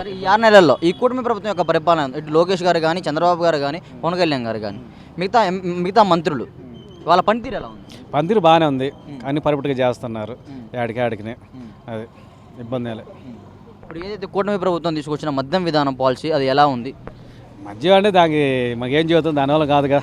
సరే ఈ 6 నెలల్లో ఈ కూటమి ప్రభుత్వం యొక్క పరిపాలన ఇటు లోకేష్ గారు కానీ చంద్రబాబు గారు కానీ పవన్ కళ్యాణ్ గారు కానీ మిగతా మంత్రులు వాళ్ళ పనితీరు ఎలా ఉంది? పనితీరు బాగానే ఉంది, అన్ని పర్ఫెక్ట్గా చేస్తున్నారు, ఆడికినే అది ఇబ్బంది లేదు. ఇప్పుడు ఏదైతే కూటమి ప్రభుత్వం తీసుకొచ్చిన మద్యం విధానం పాలసీ అది ఎలా ఉంది? మధ్య అంటే దానికి మాకేం చెబుతుంది, దానివల్ల కాదుగా.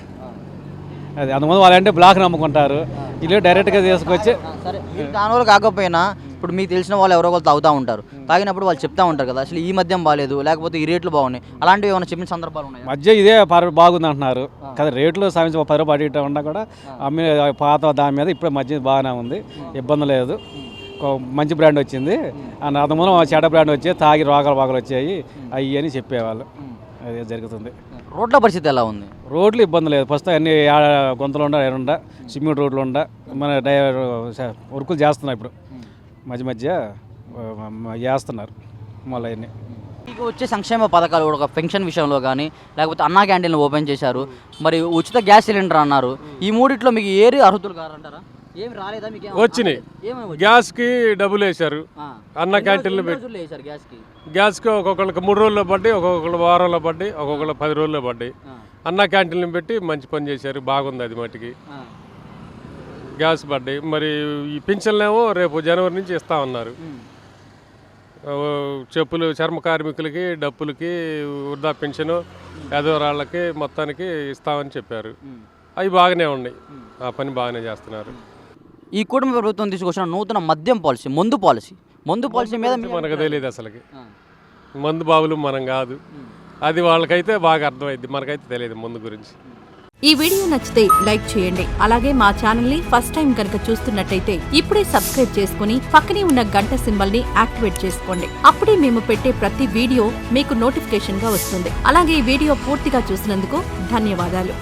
అది అందుమంది వాళ్ళంటే బ్లాక్ నమ్ముకుంటారు, ఇల్లు డైరెక్ట్గా తీసుకొచ్చి. సరే దానివల్ల కాకపోయినా ఇప్పుడు మీకు తెలిసిన వాళ్ళు ఎవరో ఒకరు తాగుతూ ఉంటారు, తాగినప్పుడు వాళ్ళు చెప్తా ఉంటారు కదా అసలు ఈ మద్యం బాగాలేదు లేకపోతే ఈ రేట్లు బాగున్నాయి, అలాంటివి ఏమైనా చెప్పిన సందర్భాలు ఉన్నాయి? మధ్య ఇదే బాగుంది అంటున్నారు కదా, రేట్లు సాధించి 10 రూపాయలు అడిగితే ఉన్నా కూడా అమ్మి పాత దాని మీద ఇప్పుడు మధ్య బాగానే ఉంది, ఇబ్బంది లేదు. మంచి బ్రాండ్ వచ్చింది, అంతకుముందు చెడ్డ బ్రాండ్ వచ్చి తాగి రోగాలు వచ్చాయి అవి అని చెప్పేవాళ్ళు. అది జరుగుతుంది. రోడ్ల పరిస్థితి ఎలా ఉంది? రోడ్లు ఇబ్బంది లేదు, ప్రస్తుతం అన్ని గొంతులు ఉండ సిమెంట్ రోడ్లు మన వర్కులు చేస్తున్నారు, ఇప్పుడు మధ్య చేస్తున్నారు మళ్ళీ అన్నీ. మీకు వచ్చే సంక్షేమ పథకాలు ఒక పెన్షన్ విషయంలో కానీ లేకపోతే అన్నా క్యాంటీన్లు ఓపెన్ చేశారు, మరి ఉచిత గ్యాస్ సిలిండర్ అన్నారు, ఈ మూడిట్లో మీకు ఏది అర్హతలు కారంటారా? ఏమి రాలేదా మీకు? వచ్చినాయి, గ్యాస్కి డబ్బులు వేశారు, అన్న క్యాంటీన్లు గ్యాస్కి ఒక్కొక్కరికి 3 రోజుల్లో పడ్డాయి, ఒక్కొక్కరు వారంలో పడ్డాయి, ఒక్కొక్కరు 10 రోజుల్లో పడ్డాయి. అన్న క్యాంటీన్లు పెట్టి మంచి పని చేశారు, బాగుంది అది మటుకి. గ్యాస్ పడ్డాయి, మరి ఈ పింఛన్లేమో రేపు జనవరి నుంచి ఇస్తా ఉన్నారు. చెప్పులు చర్మ కార్మికులకి, డప్పులకి, వృద్ధా పెన్షను, పేదవాళ్ళకి మొత్తానికి ఇస్తామని చెప్పారు. అవి బాగానే ఉన్నాయి, ఆ పని బాగానే చేస్తున్నారు. ఈ కూటమి ప్రభుత్వం తీసుకొచ్చిన నూతన మద్యం పాలసీ మందు పాలసీ మీద మనకు తెలియదు అసలుకి, మందు బాబులు మనం కాదు, అది వాళ్ళకైతే బాగా అర్థమైంది, మనకైతే తెలియదు మందు గురించి. ఈ వీడియో నచ్చితే లైక్ చేయండి, అలాగే మా ఛానల్ ని ఫస్ట్ టైం కనుక చూస్తున్నట్టయితే ఇప్పుడే సబ్స్క్రైబ్ చేసుకుని పక్కనే ఉన్న గంట సింబల్ ని యాక్టివేట్ చేసుకోండి. అప్పుడే మేము పెట్టే ప్రతి వీడియో మీకు నోటిఫికేషన్ గా వస్తుంది. అలాగే ఈ వీడియో పూర్తిగా చూసినందుకు ధన్యవాదాలు.